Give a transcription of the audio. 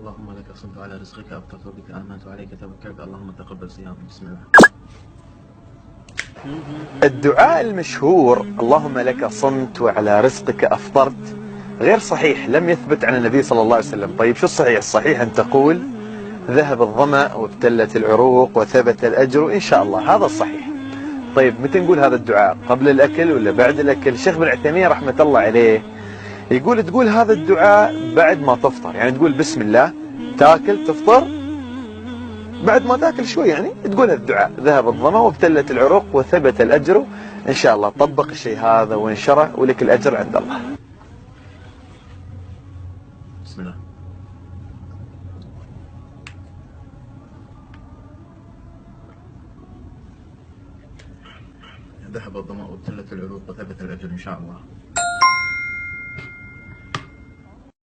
اللهم لك صمت على رزقك أفطرت بك آمنت وعليك توكلت اللهم تقبل صيامي. بسم الله. الدعاء المشهور اللهم لك صمت وعلى رزقك أفطرت غير صحيح، لم يثبت عن النبي صلى الله عليه وسلم. طيب شو الصحيح؟ الصحيح أن تقول ذهب الظمأ وابتلت العروق وثبت الأجر إن شاء الله، هذا الصحيح. طيب متى نقول هذا الدعاء؟ قبل الأكل ولا بعد الأكل؟ الشيخ بن عثيمين رحمة الله عليه يقول تقول هذا الدعاء بعد ما تفطر، يعني تقول بسم الله، تاكل تفطر، بعد ما تاكل شوي يعني تقول الدعاء ذهب الظمأ وابتلت العروق وثبت الأجر إن شاء الله. طبق الشيء هذا وانشره ولك الأجر عند الله. بسم الله. ذهب الظمأ وابتلت العروق وثبت الأجر إن شاء الله.